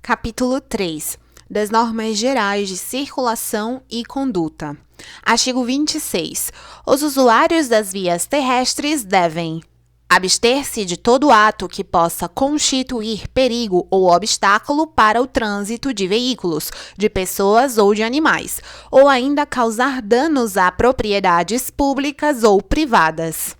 Capítulo 3 das normas gerais de circulação e conduta. Artigo 26. Os usuários das vias terrestres devem abster-se de todo ato que possa constituir perigo ou obstáculo para o trânsito de veículos, de pessoas ou de animais, ou ainda causar danos a propriedades públicas ou privadas.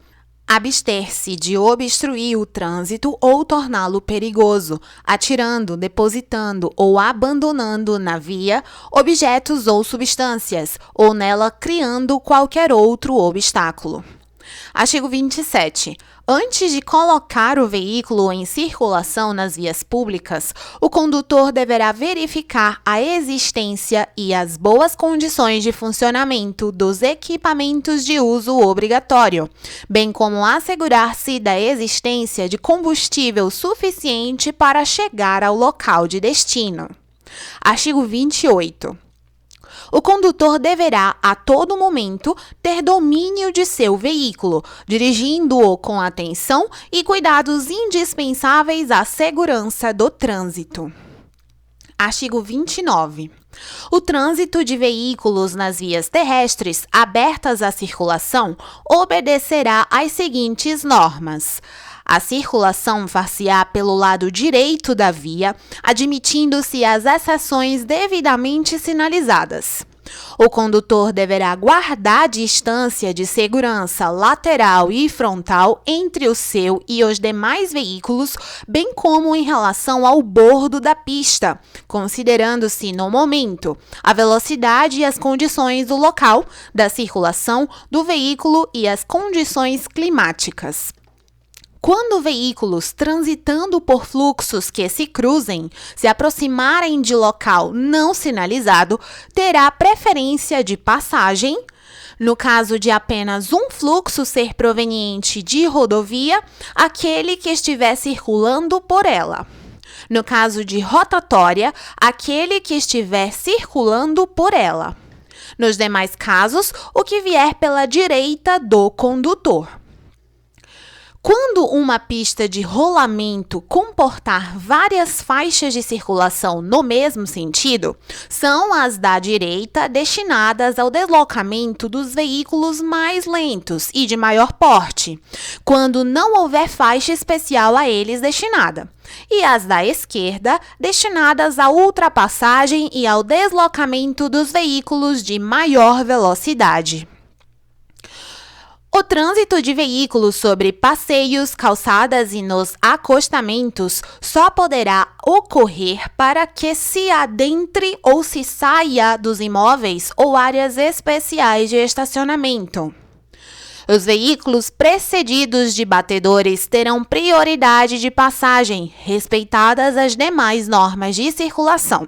Abster-se de obstruir o trânsito ou torná-lo perigoso, atirando, depositando ou abandonando na via objetos ou substâncias, ou nela criando qualquer outro obstáculo. Artigo 27. Antes de colocar o veículo em circulação nas vias públicas, o condutor deverá verificar a existência e as boas condições de funcionamento dos equipamentos de uso obrigatório, bem como assegurar-se da existência de combustível suficiente para chegar ao local de destino. Artigo 28. O condutor deverá, a todo momento, ter domínio de seu veículo, dirigindo-o com atenção e cuidados indispensáveis à segurança do trânsito. Artigo 29. O trânsito de veículos nas vias terrestres abertas à circulação obedecerá às seguintes normas. A circulação far-se-á pelo lado direito da via, admitindo-se as exceções devidamente sinalizadas. O condutor deverá guardar distância de segurança lateral e frontal entre o seu e os demais veículos, bem como em relação ao bordo da pista, considerando-se no momento a velocidade e as condições do local, da circulação do veículo e as condições climáticas. Quando veículos transitando por fluxos que se cruzem se aproximarem de local não sinalizado, terá preferência de passagem. No caso de apenas um fluxo ser proveniente de rodovia, aquele que estiver circulando por ela. No caso de rotatória, aquele que estiver circulando por ela. Nos demais casos, o que vier pela direita do condutor. Quando uma pista de rolamento comportar várias faixas de circulação no mesmo sentido, são as da direita destinadas ao deslocamento dos veículos mais lentos e de maior porte, quando não houver faixa especial a eles destinada, e as da esquerda destinadas à ultrapassagem e ao deslocamento dos veículos de maior velocidade. O trânsito de veículos sobre passeios, calçadas e nos acostamentos só poderá ocorrer para que se adentre ou se saia dos imóveis ou áreas especiais de estacionamento. Os veículos precedidos de batedores terão prioridade de passagem, respeitadas as demais normas de circulação.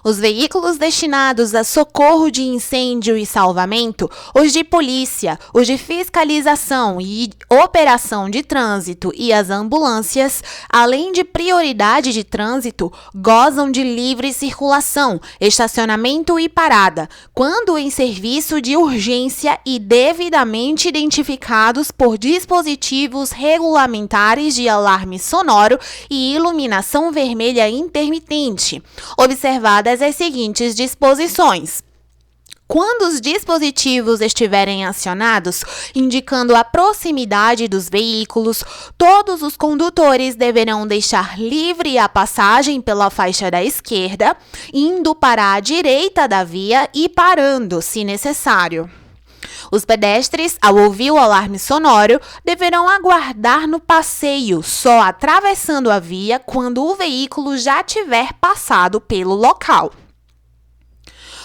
Os veículos destinados a socorro de incêndio e salvamento, os de polícia, os de fiscalização e operação de trânsito e as ambulâncias, além de prioridade de trânsito, gozam de livre circulação, estacionamento e parada, quando em serviço de urgência e devidamente identificados por dispositivos regulamentares de alarme sonoro e iluminação vermelha intermitente, observadas as seguintes disposições. Quando os dispositivos estiverem acionados, indicando a proximidade dos veículos, todos os condutores deverão deixar livre a passagem pela faixa da esquerda, indo para a direita da via e parando, se necessário. Os pedestres, ao ouvir o alarme sonoro, deverão aguardar no passeio, só atravessando a via quando o veículo já tiver passado pelo local.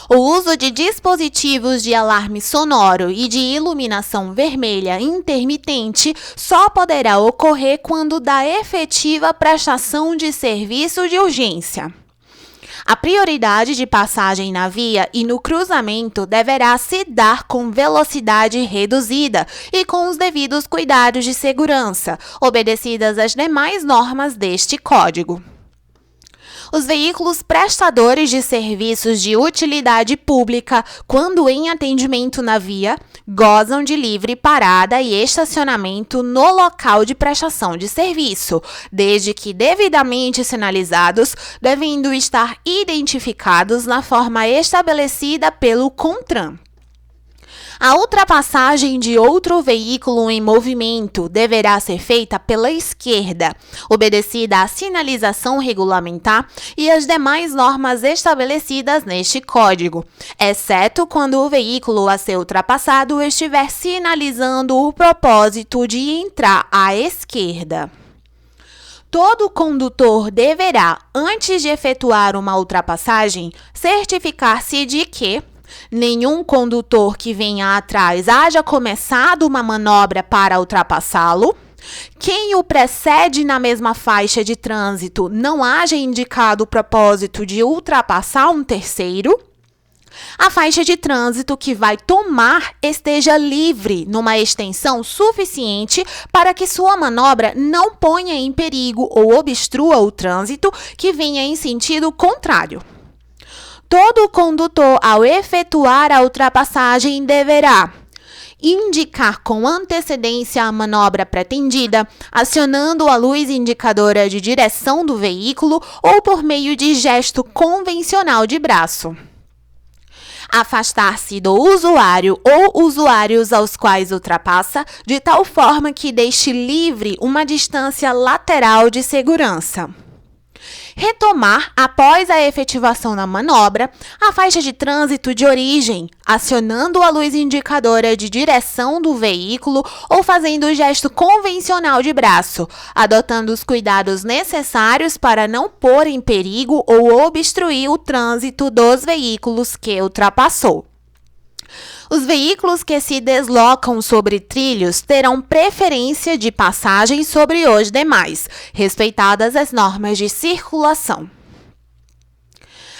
O uso de dispositivos de alarme sonoro e de iluminação vermelha intermitente só poderá ocorrer quando da efetiva prestação de serviço de urgência. A prioridade de passagem na via e no cruzamento deverá se dar com velocidade reduzida e com os devidos cuidados de segurança, obedecidas as demais normas deste Código. Os veículos prestadores de serviços de utilidade pública, quando em atendimento na via, gozam de livre parada e estacionamento no local de prestação de serviço, desde que devidamente sinalizados, devendo estar identificados na forma estabelecida pelo CONTRAN. A ultrapassagem de outro veículo em movimento deverá ser feita pela esquerda, obedecida à sinalização regulamentar e às demais normas estabelecidas neste Código, exceto quando o veículo a ser ultrapassado estiver sinalizando o propósito de entrar à esquerda. Todo condutor deverá, antes de efetuar uma ultrapassagem, certificar-se de que nenhum condutor que venha atrás haja começado uma manobra para ultrapassá-lo, quem o precede na mesma faixa de trânsito não haja indicado o propósito de ultrapassar um terceiro, a faixa de trânsito que vai tomar esteja livre numa extensão suficiente para que sua manobra não ponha em perigo ou obstrua o trânsito que venha em sentido contrário. Todo condutor, ao efetuar a ultrapassagem, deverá indicar com antecedência a manobra pretendida, acionando a luz indicadora de direção do veículo ou por meio de gesto convencional de braço. Afastar-se do usuário ou usuários aos quais ultrapassa, de tal forma que deixe livre uma distância lateral de segurança. Retomar, após a efetivação da manobra, a faixa de trânsito de origem, acionando a luz indicadora de direção do veículo ou fazendo o gesto convencional de braço, adotando os cuidados necessários para não pôr em perigo ou obstruir o trânsito dos veículos que ultrapassou. Os veículos que se deslocam sobre trilhos terão preferência de passagem sobre os demais, respeitadas as normas de circulação.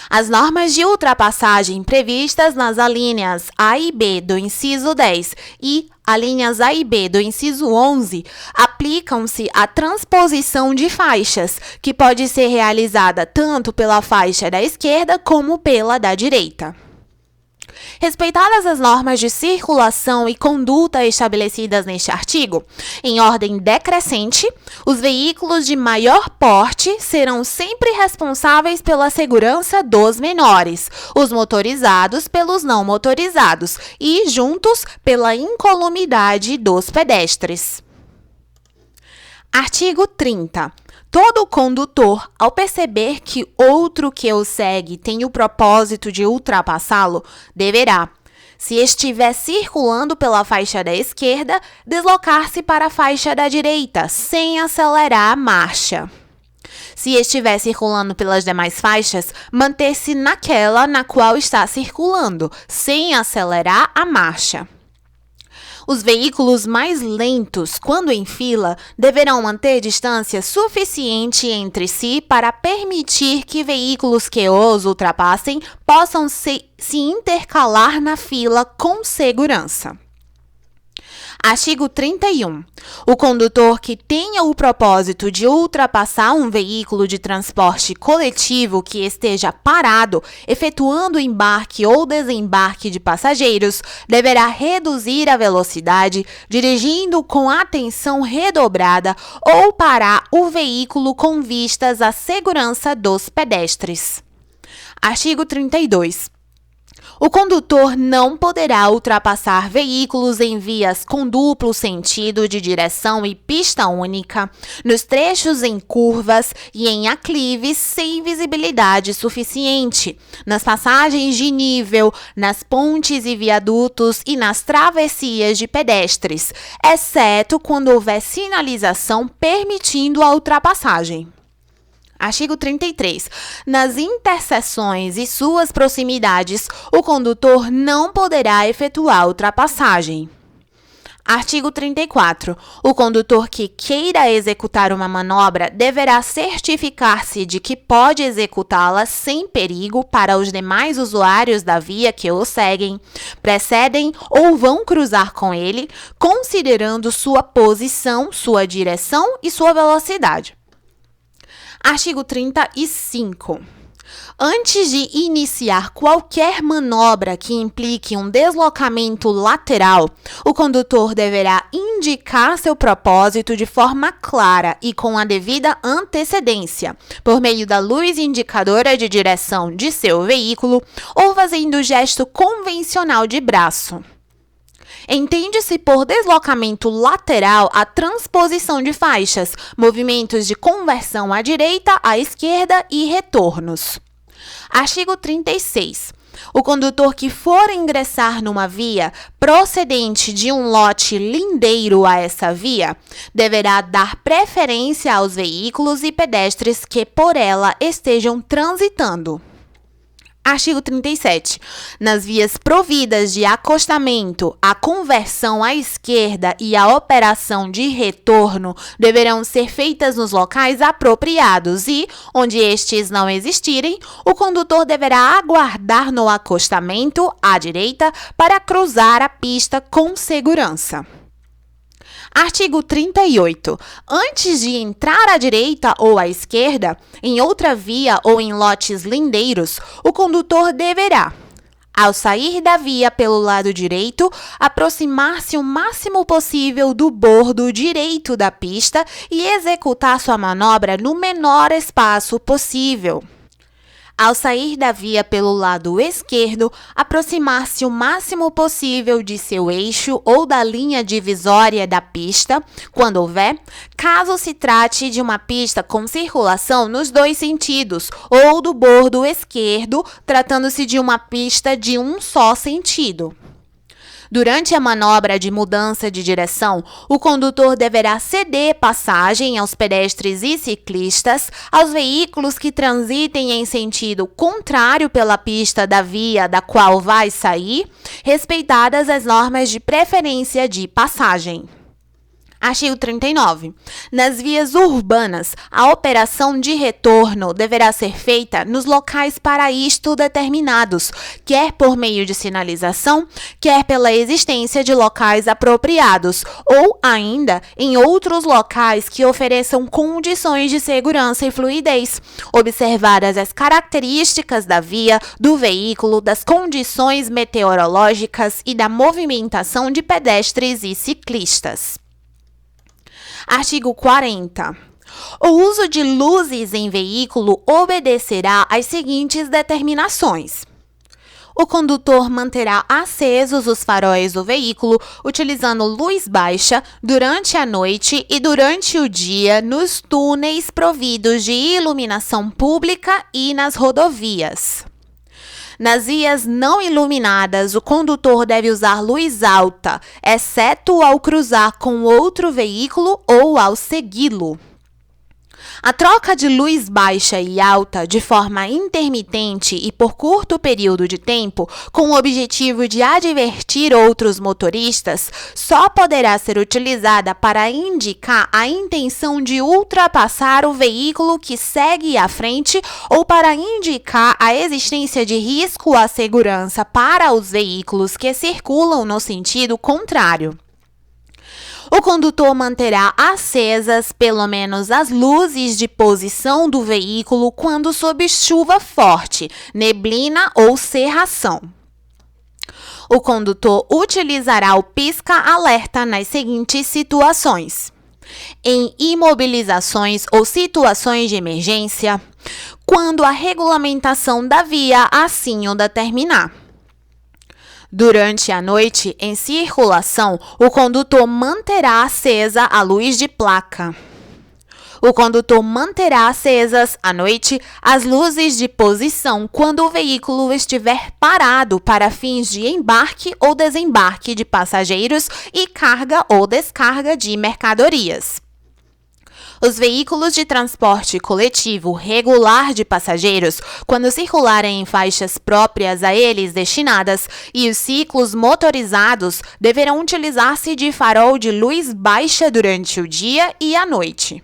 As normas de ultrapassagem previstas nas alíneas A e B do inciso 10 e alíneas A e B do inciso 11 aplicam-se à transposição de faixas, que pode ser realizada tanto pela faixa da esquerda como pela da direita. Respeitadas as normas de circulação e conduta estabelecidas neste artigo, em ordem decrescente, os veículos de maior porte serão sempre responsáveis pela segurança dos menores, os motorizados pelos não motorizados e, juntos, pela incolumidade dos pedestres. Artigo 30. Todo condutor, ao perceber que outro que o segue tem o propósito de ultrapassá-lo, deverá, se estiver circulando pela faixa da esquerda, deslocar-se para a faixa da direita, sem acelerar a marcha. Se estiver circulando pelas demais faixas, manter-se naquela na qual está circulando, sem acelerar a marcha. Os veículos mais lentos, quando em fila, deverão manter distância suficiente entre si para permitir que veículos que os ultrapassem possam se intercalar na fila com segurança. Artigo 31. O condutor que tenha o propósito de ultrapassar um veículo de transporte coletivo que esteja parado, efetuando embarque ou desembarque de passageiros, deverá reduzir a velocidade, dirigindo com atenção redobrada ou parar o veículo com vistas à segurança dos pedestres. Artigo 32. O condutor não poderá ultrapassar veículos em vias com duplo sentido de direção e pista única, nos trechos em curvas e em aclives sem visibilidade suficiente, nas passagens de nível, nas pontes e viadutos e nas travessias de pedestres, exceto quando houver sinalização permitindo a ultrapassagem. Artigo 33. Nas interseções e suas proximidades, o condutor não poderá efetuar ultrapassagem. Artigo 34. O condutor que queira executar uma manobra deverá certificar-se de que pode executá-la sem perigo para os demais usuários da via que o seguem, precedem ou vão cruzar com ele, considerando sua posição, sua direção e sua velocidade. Artigo 35. Antes de iniciar qualquer manobra que implique um deslocamento lateral, o condutor deverá indicar seu propósito de forma clara e com a devida antecedência, por meio da luz indicadora de direção de seu veículo ou fazendo o gesto convencional de braço. Entende-se por deslocamento lateral a transposição de faixas, movimentos de conversão à direita, à esquerda e retornos. Artigo 36. O condutor que for ingressar numa via procedente de um lote lindeiro a essa via deverá dar preferência aos veículos e pedestres que por ela estejam transitando. Artigo 37. Nas vias providas de acostamento, a conversão à esquerda e a operação de retorno deverão ser feitas nos locais apropriados e, onde estes não existirem, o condutor deverá aguardar no acostamento à direita para cruzar a pista com segurança. Artigo 38. Antes de entrar à direita ou à esquerda, em outra via ou em lotes lindeiros, o condutor deverá, ao sair da via pelo lado direito, aproximar-se o máximo possível do bordo direito da pista e executar sua manobra no menor espaço possível. Ao sair da via pelo lado esquerdo, aproximar-se o máximo possível de seu eixo ou da linha divisória da pista, quando houver, caso se trate de uma pista com circulação nos dois sentidos, ou do bordo esquerdo, tratando-se de uma pista de um só sentido. Durante a manobra de mudança de direção, o condutor deverá ceder passagem aos pedestres e ciclistas, aos veículos que transitem em sentido contrário pela pista da via da qual vai sair, respeitadas as normas de preferência de passagem. Artigo 39. Nas vias urbanas, a operação de retorno deverá ser feita nos locais para isto determinados, quer por meio de sinalização, quer pela existência de locais apropriados, ou ainda em outros locais que ofereçam condições de segurança e fluidez, observadas as características da via, do veículo, das condições meteorológicas e da movimentação de pedestres e ciclistas. Artigo 40. O uso de luzes em veículo obedecerá às seguintes determinações. O condutor manterá acesos os faróis do veículo, utilizando luz baixa durante a noite e durante o dia nos túneis providos de iluminação pública e nas rodovias. Nas vias não iluminadas, o condutor deve usar luz alta, exceto ao cruzar com outro veículo ou ao segui-lo. A troca de luz baixa e alta de forma intermitente e por curto período de tempo, com o objetivo de advertir outros motoristas, só poderá ser utilizada para indicar a intenção de ultrapassar o veículo que segue à frente ou para indicar a existência de risco à segurança para os veículos que circulam no sentido contrário. O condutor manterá acesas pelo menos as luzes de posição do veículo quando sob chuva forte, neblina ou cerração. O condutor utilizará o pisca-alerta nas seguintes situações: em imobilizações ou situações de emergência, quando a regulamentação da via assim o determinar. Durante a noite, em circulação, o condutor manterá acesa a luz de placa. O condutor manterá acesas à noite as luzes de posição quando o veículo estiver parado para fins de embarque ou desembarque de passageiros e carga ou descarga de mercadorias. Os veículos de transporte coletivo regular de passageiros, quando circularem em faixas próprias a eles destinadas, e os ciclos motorizados deverão utilizar-se de farol de luz baixa durante o dia e a noite.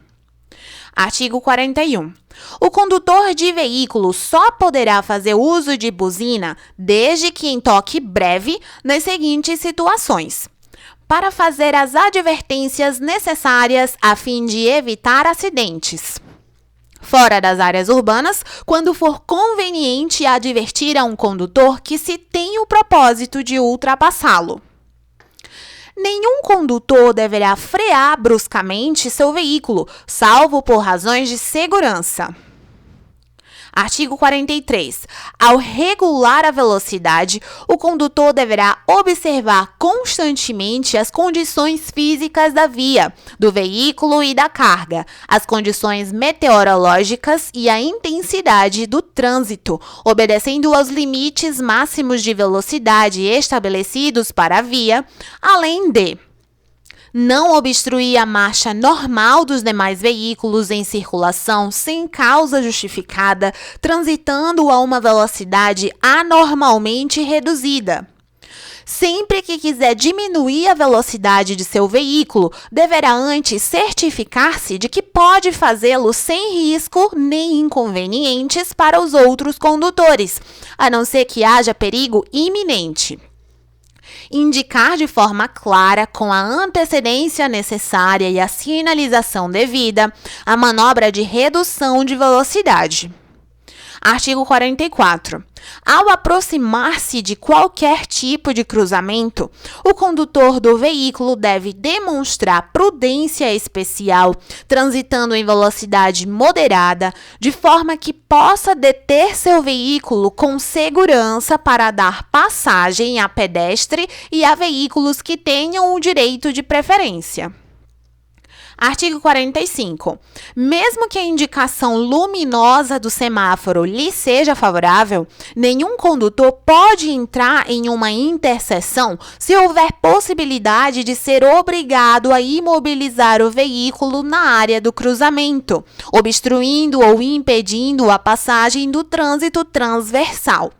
Artigo 41. O condutor de veículo só poderá fazer uso de buzina desde que em toque breve nas seguintes situações: para fazer as advertências necessárias a fim de evitar acidentes, fora das áreas urbanas, quando for conveniente advertir a um condutor que se tem o propósito de ultrapassá-lo. Nenhum condutor deverá frear bruscamente seu veículo, salvo por razões de segurança. Artigo 43. Ao regular a velocidade, o condutor deverá observar constantemente as condições físicas da via, do veículo e da carga, as condições meteorológicas e a intensidade do trânsito, obedecendo aos limites máximos de velocidade estabelecidos para a via, além de não obstruir a marcha normal dos demais veículos em circulação sem causa justificada, transitando a uma velocidade anormalmente reduzida. Sempre que quiser diminuir a velocidade de seu veículo, deverá antes certificar-se de que pode fazê-lo sem risco nem inconvenientes para os outros condutores, a não ser que haja perigo iminente. Indicar de forma clara, com a antecedência necessária e a sinalização devida, a manobra de redução de velocidade. Artigo 44. Ao aproximar-se de qualquer tipo de cruzamento, o condutor do veículo deve demonstrar prudência especial, transitando em velocidade moderada, de forma que possa deter seu veículo com segurança para dar passagem a pedestre e a veículos que tenham o direito de preferência. Artigo 45. Mesmo que a indicação luminosa do semáforo lhe seja favorável, nenhum condutor pode entrar em uma interseção se houver possibilidade de ser obrigado a imobilizar o veículo na área do cruzamento, obstruindo ou impedindo a passagem do trânsito transversal.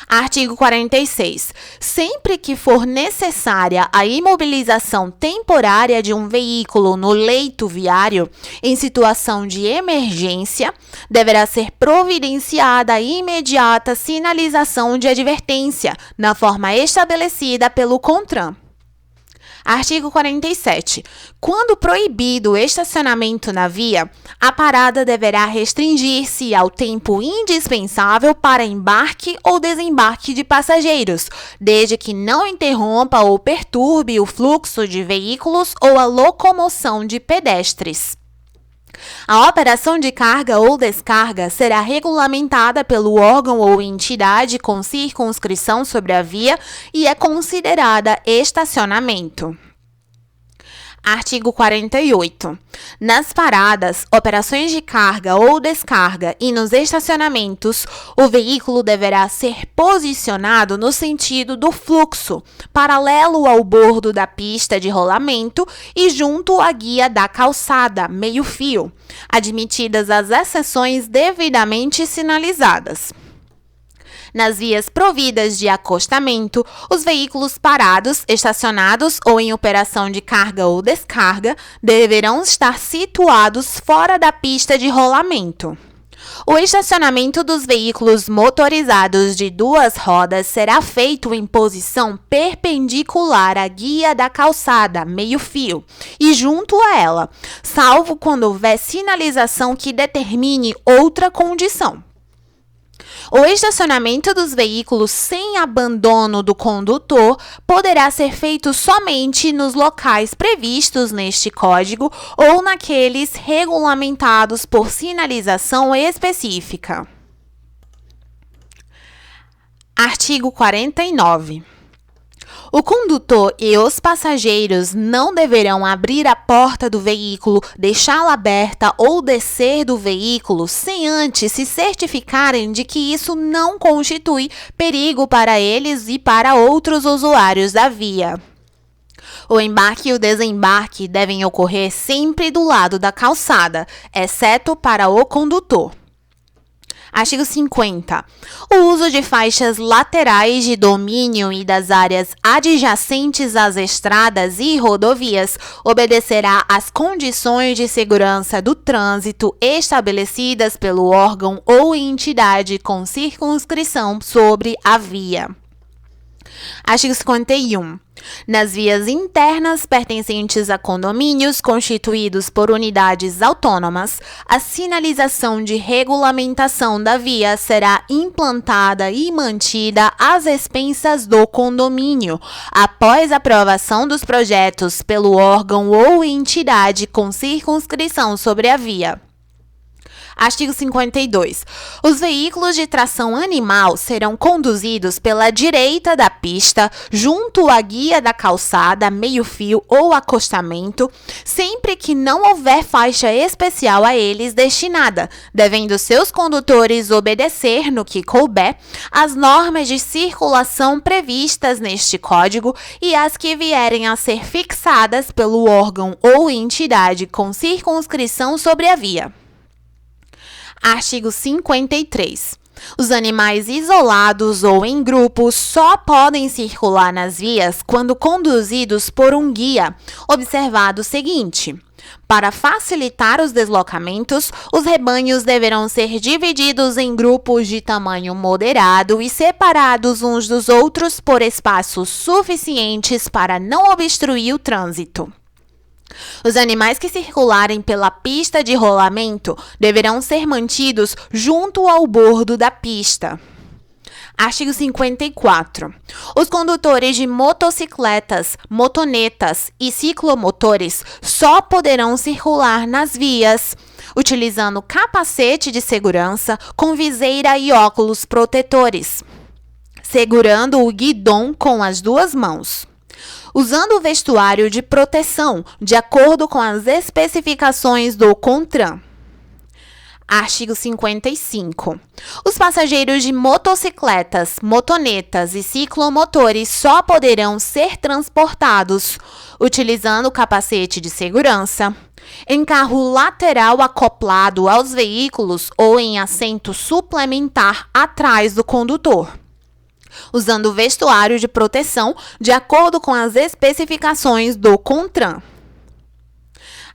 Artigo 46. Sempre que for necessária a imobilização temporária de um veículo no leito viário, em situação de emergência, deverá ser providenciada a imediata sinalização de advertência, na forma estabelecida pelo CONTRAN. Artigo 47. Quando proibido o estacionamento na via, a parada deverá restringir-se ao tempo indispensável para embarque ou desembarque de passageiros, desde que não interrompa ou perturbe o fluxo de veículos ou a locomoção de pedestres. A operação de carga ou descarga será regulamentada pelo órgão ou entidade com circunscrição sobre a via e é considerada estacionamento. Artigo 48. Nas paradas, operações de carga ou descarga e nos estacionamentos, o veículo deverá ser posicionado no sentido do fluxo, paralelo ao bordo da pista de rolamento e junto à guia da calçada, meio-fio, admitidas as exceções devidamente sinalizadas. Nas vias providas de acostamento, os veículos parados, estacionados ou em operação de carga ou descarga deverão estar situados fora da pista de rolamento. O estacionamento dos veículos motorizados de duas rodas será feito em posição perpendicular à guia da calçada, meio-fio, e junto a ela, salvo quando houver sinalização que determine outra condição. O estacionamento dos veículos sem abandono do condutor poderá ser feito somente nos locais previstos neste código ou naqueles regulamentados por sinalização específica. Artigo 49. O condutor e os passageiros não deverão abrir a porta do veículo, deixá-la aberta ou descer do veículo sem antes se certificarem de que isso não constitui perigo para eles e para outros usuários da via. O embarque e o desembarque devem ocorrer sempre do lado da calçada, exceto para o condutor. Artigo 50. O uso de faixas laterais de domínio e das áreas adjacentes às estradas e rodovias obedecerá às condições de segurança do trânsito estabelecidas pelo órgão ou entidade com circunscrição sobre a via. Artigo 51. Nas vias internas pertencentes a condomínios constituídos por unidades autônomas, a sinalização de regulamentação da via será implantada e mantida às expensas do condomínio, após aprovação dos projetos pelo órgão ou entidade com circunscrição sobre a via. Artigo 52. Os veículos de tração animal serão conduzidos pela direita da pista, junto à guia da calçada, meio-fio ou acostamento, sempre que não houver faixa especial a eles destinada, devendo seus condutores obedecer, no que couber, as normas de circulação previstas neste Código e as que vierem a ser fixadas pelo órgão ou entidade com circunscrição sobre a via. Artigo 53. Os animais isolados ou em grupos só podem circular nas vias quando conduzidos por um guia. Observado o seguinte: para facilitar os deslocamentos, os rebanhos deverão ser divididos em grupos de tamanho moderado e separados uns dos outros por espaços suficientes para não obstruir o trânsito. Os animais que circularem pela pista de rolamento deverão ser mantidos junto ao bordo da pista. Artigo 54. Os condutores de motocicletas, motonetas e ciclomotores só poderão circular nas vias utilizando capacete de segurança com viseira e óculos protetores, segurando o guidão com as duas mãos, usando o vestuário de proteção, de acordo com as especificações do CONTRAN. Artigo 55. Os passageiros de motocicletas, motonetas e ciclomotores só poderão ser transportados utilizando capacete de segurança, em carro lateral acoplado aos veículos ou em assento suplementar atrás do condutor, usando vestuário de proteção de acordo com as especificações do CONTRAN.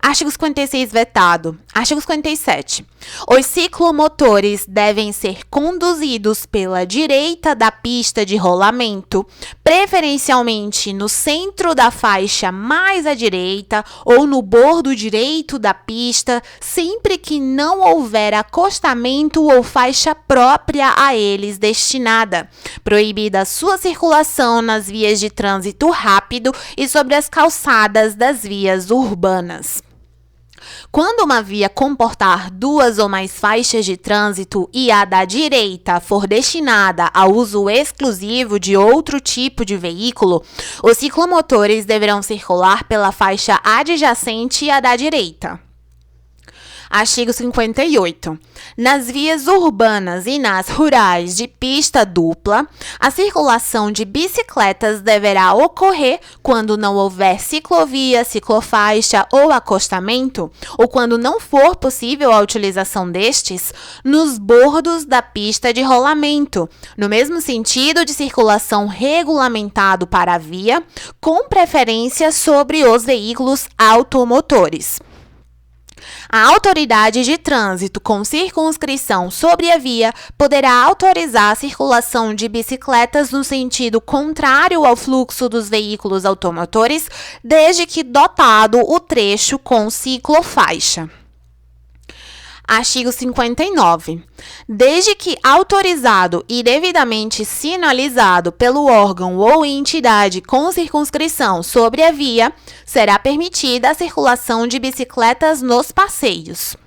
Artigo 56 vetado. Artigo 57. Os ciclomotores devem ser conduzidos pela direita da pista de rolamento, preferencialmente no centro da faixa mais à direita ou no bordo direito da pista, sempre que não houver acostamento ou faixa própria a eles destinada. Proibida a sua circulação nas vias de trânsito rápido e sobre as calçadas das vias urbanas. Quando uma via comportar duas ou mais faixas de trânsito e a da direita for destinada ao uso exclusivo de outro tipo de veículo, os ciclomotores deverão circular pela faixa adjacente à da direita. Artigo 58. Nas vias urbanas e nas rurais de pista dupla, a circulação de bicicletas deverá ocorrer quando não houver ciclovia, ciclofaixa ou acostamento, ou quando não for possível a utilização destes, nos bordos da pista de rolamento, no mesmo sentido de circulação regulamentado para a via, com preferência sobre os veículos automotores. A autoridade de trânsito com circunscrição sobre a via poderá autorizar a circulação de bicicletas no sentido contrário ao fluxo dos veículos automotores, desde que dotado o trecho com ciclofaixa. Artigo 59. Desde que autorizado e devidamente sinalizado pelo órgão ou entidade com circunscrição sobre a via, será permitida a circulação de bicicletas nos passeios.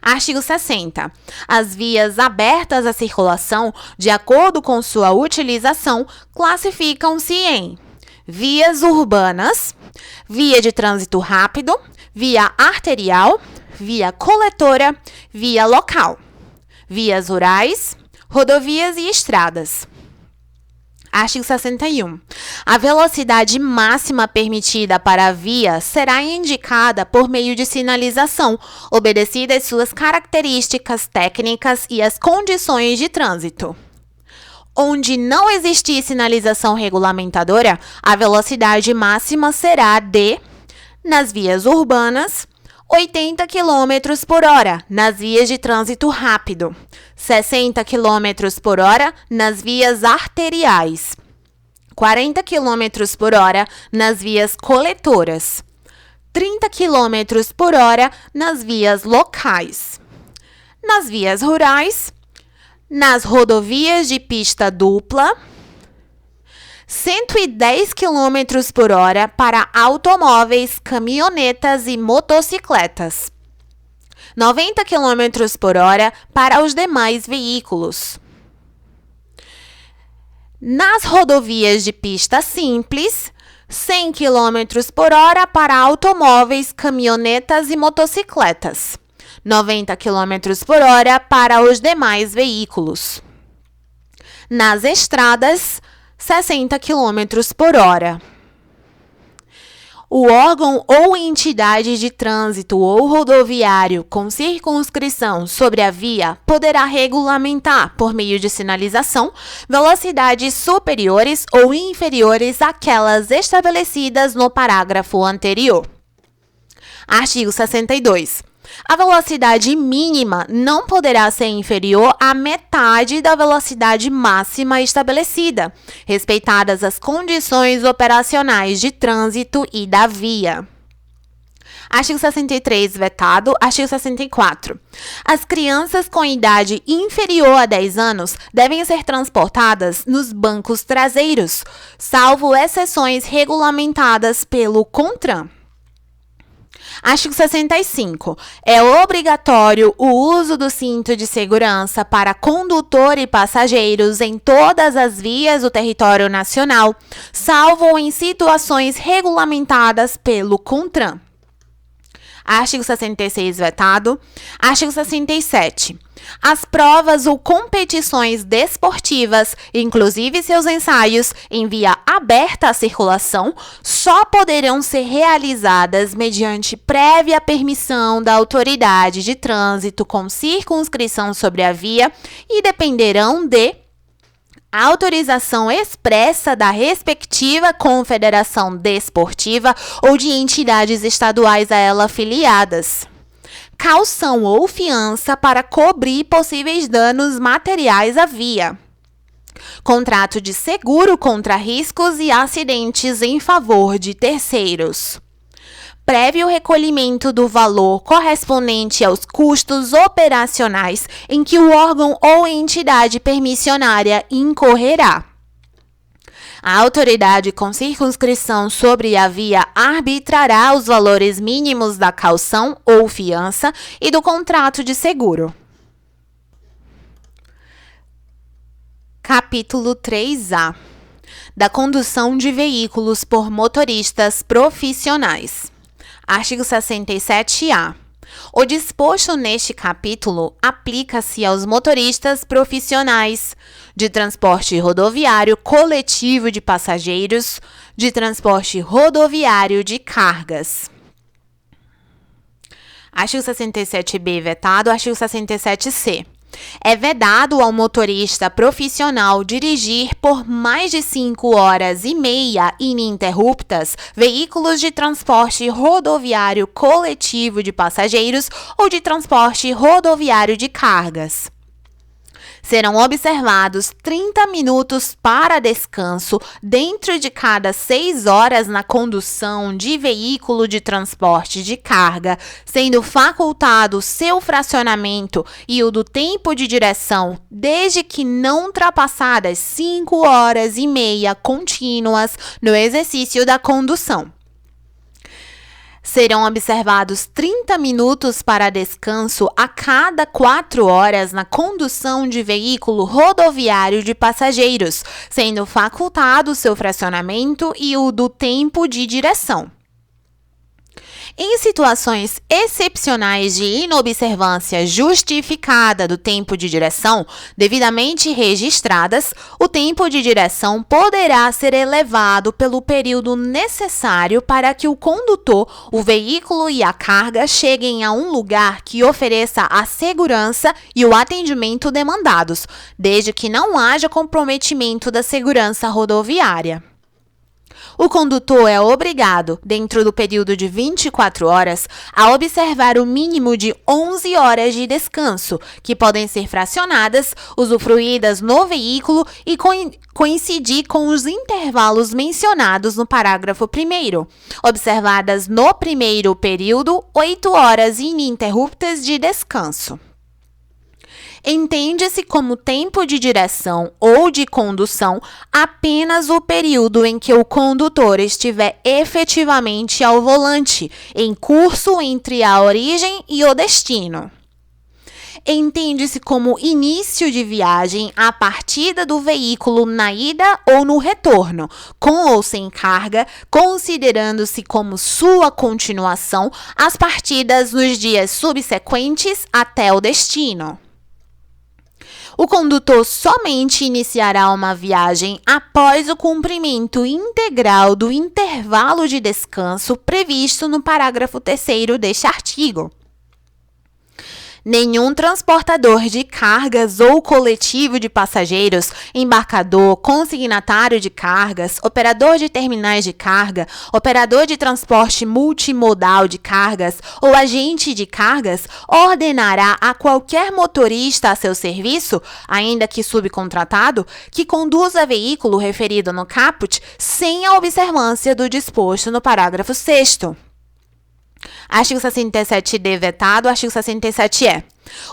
Artigo 60. As vias abertas à circulação, de acordo com sua utilização, classificam-se em vias urbanas, via de trânsito rápido, via arterial, via coletora, via local, vias rurais, rodovias e estradas. Artigo 61. A velocidade máxima permitida para a via será indicada por meio de sinalização, obedecidas suas características técnicas e as condições de trânsito. Onde não existir sinalização regulamentadora, a velocidade máxima será de, nas vias urbanas, 80 km por hora nas vias de trânsito rápido, 60 km por hora nas vias arteriais, 40 km por hora nas vias coletoras, 30 km por hora nas vias locais. Nas vias rurais, nas rodovias de pista dupla, 110 km por hora para automóveis, caminhonetas e motocicletas, 90 km por hora para os demais veículos. Nas rodovias de pista simples, 100 km por hora para automóveis, caminhonetas e motocicletas, 90 km por hora para os demais veículos. Nas estradas, 60 km por hora. O órgão ou entidade de trânsito ou rodoviário com circunscrição sobre a via poderá regulamentar, por meio de sinalização, velocidades superiores ou inferiores àquelas estabelecidas no parágrafo anterior. Artigo 62. A velocidade mínima não poderá ser inferior à metade da velocidade máxima estabelecida, respeitadas as condições operacionais de trânsito e da via. Artigo 63, vetado. Artigo 64. As crianças com idade inferior a 10 anos devem ser transportadas nos bancos traseiros, salvo exceções regulamentadas pelo CONTRAN. Artigo 65. É obrigatório o uso do cinto de segurança para condutor e passageiros em todas as vias do território nacional, salvo em situações regulamentadas pelo CONTRAN. Artigo 66, vetado. Artigo 67. As provas ou competições desportivas, inclusive seus ensaios, em via aberta à circulação, só poderão ser realizadas mediante prévia permissão da autoridade de trânsito com circunscrição sobre a via e dependerão de autorização expressa da respectiva confederação desportiva ou de entidades estaduais a ela afiliadas. Caução ou fiança para cobrir possíveis danos materiais à via. Contrato de seguro contra riscos e acidentes em favor de terceiros. Prévio recolhimento do valor correspondente aos custos operacionais em que o órgão ou entidade permissionária incorrerá. A autoridade com circunscrição sobre a via arbitrará os valores mínimos da caução ou fiança e do contrato de seguro. Capítulo 3A. Da condução de veículos por motoristas profissionais. Artigo 67-A. O disposto neste capítulo aplica-se aos motoristas profissionais de transporte rodoviário coletivo de passageiros, de transporte rodoviário de cargas. Artigo 67-B, vetado. Artigo 67-C. É vedado ao motorista profissional dirigir por mais de 5 horas e meia ininterruptas veículos de transporte rodoviário coletivo de passageiros ou de transporte rodoviário de cargas. Serão observados 30 minutos para descanso dentro de cada 6 horas na condução de veículo de transporte de carga, sendo facultado seu fracionamento e o do tempo de direção, desde que não ultrapassadas 5 horas e meia contínuas no exercício da condução. Serão observados 30 minutos para descanso a cada 4 horas na condução de veículo rodoviário de passageiros, sendo facultado seu fracionamento e o do tempo de direção. Em situações excepcionais de inobservância justificada do tempo de direção, devidamente registradas, o tempo de direção poderá ser elevado pelo período necessário para que o condutor, o veículo e a carga cheguem a um lugar que ofereça a segurança e o atendimento demandados, desde que não haja comprometimento da segurança rodoviária. O condutor é obrigado, dentro do período de 24 horas, a observar o mínimo de 11 horas de descanso, que podem ser fracionadas, usufruídas no veículo e coincidir com os intervalos mencionados no parágrafo 1º, observadas no primeiro período 8 horas ininterruptas de descanso. Entende-se como tempo de direção ou de condução apenas o período em que o condutor estiver efetivamente ao volante, em curso entre a origem e o destino. Entende-se como início de viagem a partida do veículo na ida ou no retorno, com ou sem carga, considerando-se como sua continuação as partidas nos dias subsequentes até o destino. O condutor somente iniciará uma viagem após o cumprimento integral do intervalo de descanso previsto no parágrafo 3º deste artigo. Nenhum transportador de cargas ou coletivo de passageiros, embarcador, consignatário de cargas, operador de terminais de carga, operador de transporte multimodal de cargas ou agente de cargas ordenará a qualquer motorista a seu serviço, ainda que subcontratado, que conduza veículo referido no caput sem a observância do disposto no parágrafo 6º. Artigo 67D vetado, artigo 67E.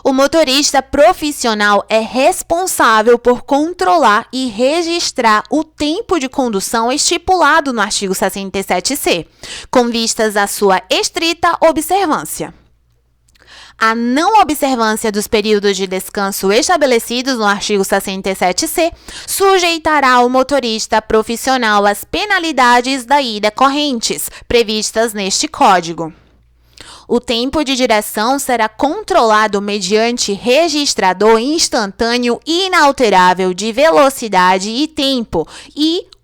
O motorista profissional é responsável por controlar e registrar o tempo de condução estipulado no artigo 67C, com vistas à sua estrita observância. A não observância dos períodos de descanso estabelecidos no artigo 67C sujeitará o motorista profissional às penalidades daí decorrentes, previstas neste Código. O tempo de direção será controlado mediante registrador instantâneo inalterável de velocidade e tempo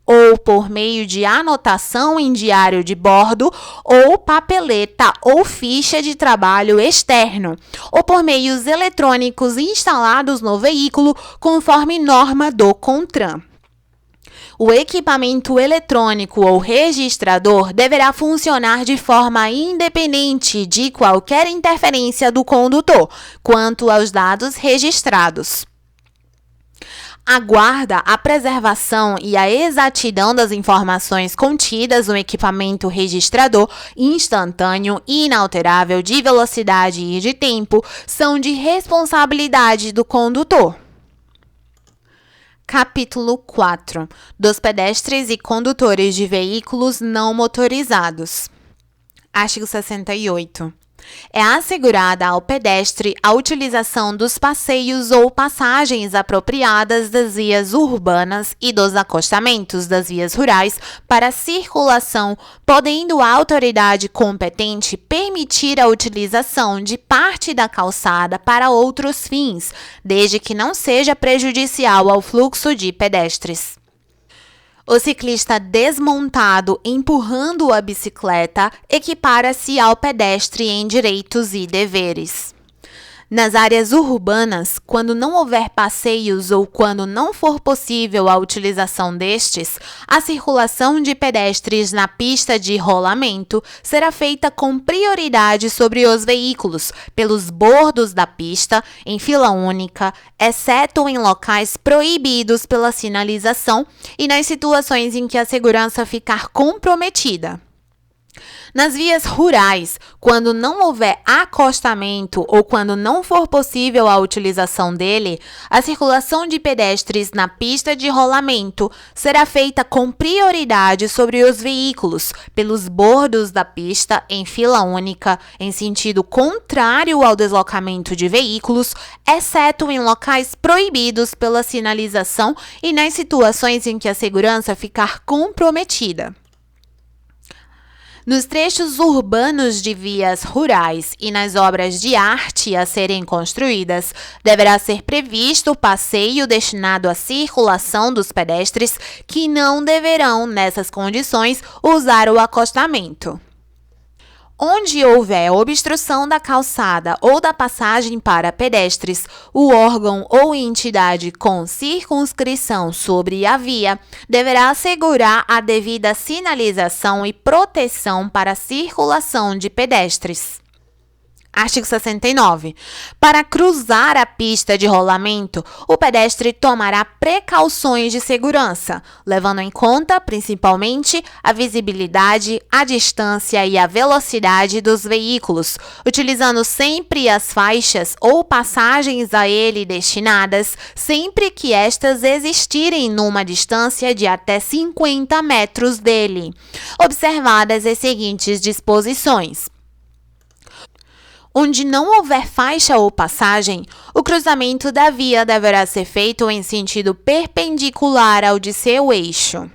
ou por meio de anotação em diário de bordo ou papeleta ou ficha de trabalho externo, ou por meios eletrônicos instalados no veículo, conforme norma do CONTRAN. O equipamento eletrônico ou registrador deverá funcionar de forma independente de qualquer interferência do condutor quanto aos dados registrados. Aguarda a preservação e a exatidão das informações contidas no equipamento registrador instantâneo e inalterável de velocidade e de tempo são de responsabilidade do condutor. Capítulo 4. Dos pedestres e condutores de veículos não motorizados. Artigo 68. É assegurada ao pedestre a utilização dos passeios ou passagens apropriadas das vias urbanas e dos acostamentos das vias rurais para circulação, podendo a autoridade competente permitir a utilização de parte da calçada para outros fins, desde que não seja prejudicial ao fluxo de pedestres. O ciclista desmontado empurrando a bicicleta equipara-se ao pedestre em direitos e deveres. Nas áreas urbanas, quando não houver passeios ou quando não for possível a utilização destes, a circulação de pedestres na pista de rolamento será feita com prioridade sobre os veículos, pelos bordos da pista, em fila única, exceto em locais proibidos pela sinalização e nas situações em que a segurança ficar comprometida. Nas vias rurais, quando não houver acostamento ou quando não for possível a utilização dele, a circulação de pedestres na pista de rolamento será feita com prioridade sobre os veículos, pelos bordos da pista, em fila única, em sentido contrário ao deslocamento de veículos, exceto em locais proibidos pela sinalização e nas situações em que a segurança ficar comprometida. Nos trechos urbanos de vias rurais e nas obras de arte a serem construídas, deverá ser previsto o passeio destinado à circulação dos pedestres que não deverão, nessas condições, usar o acostamento. Onde houver obstrução da calçada ou da passagem para pedestres, o órgão ou entidade com circunscrição sobre a via deverá assegurar a devida sinalização e proteção para a circulação de pedestres. Artigo 69. Para cruzar a pista de rolamento, o pedestre tomará precauções de segurança, levando em conta, principalmente, a visibilidade, a distância e a velocidade dos veículos, utilizando sempre as faixas ou passagens a ele destinadas, sempre que estas existirem numa distância de até 50 metros dele, observadas as seguintes disposições. Onde não houver faixa ou passagem, o cruzamento da via deverá ser feito em sentido perpendicular ao de seu eixo.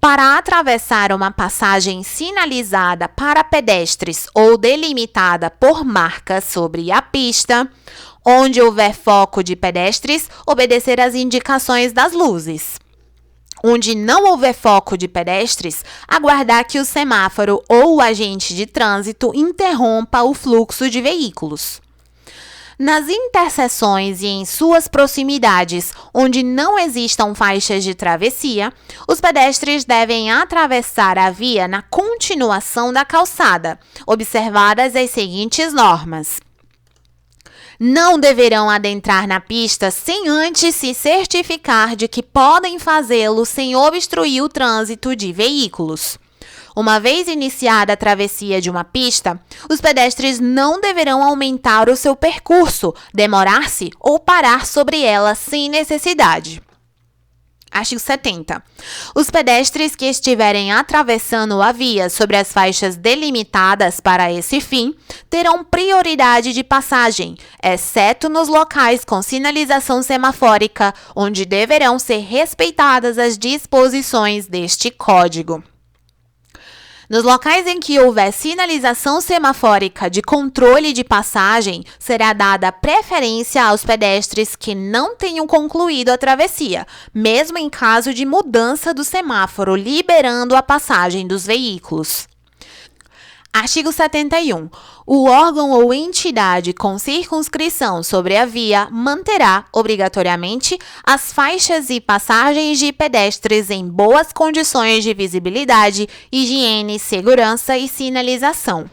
Para atravessar uma passagem sinalizada para pedestres ou delimitada por marcas sobre a pista, onde houver foco de pedestres, obedecer às indicações das luzes. Onde não houver foco de pedestres, aguardar que o semáforo ou o agente de trânsito interrompa o fluxo de veículos. Nas interseções e em suas proximidades, onde não existam faixas de travessia, os pedestres devem atravessar a via na continuação da calçada, observadas as seguintes normas. Não deverão adentrar na pista sem antes se certificar de que podem fazê-lo sem obstruir o trânsito de veículos. Uma vez iniciada a travessia de uma pista, os pedestres não deverão aumentar o seu percurso, demorar-se ou parar sobre ela sem necessidade. Artigo 70. Os pedestres que estiverem atravessando a via sobre as faixas delimitadas para esse fim terão prioridade de passagem, exceto nos locais com sinalização semafórica, onde deverão ser respeitadas as disposições deste Código. Nos locais em que houver sinalização semafórica de controle de passagem, será dada preferência aos pedestres que não tenham concluído a travessia, mesmo em caso de mudança do semáforo, liberando a passagem dos veículos. Artigo 71. O órgão ou entidade com circunscrição sobre a via manterá, obrigatoriamente, as faixas e passagens de pedestres em boas condições de visibilidade, higiene, segurança e sinalização.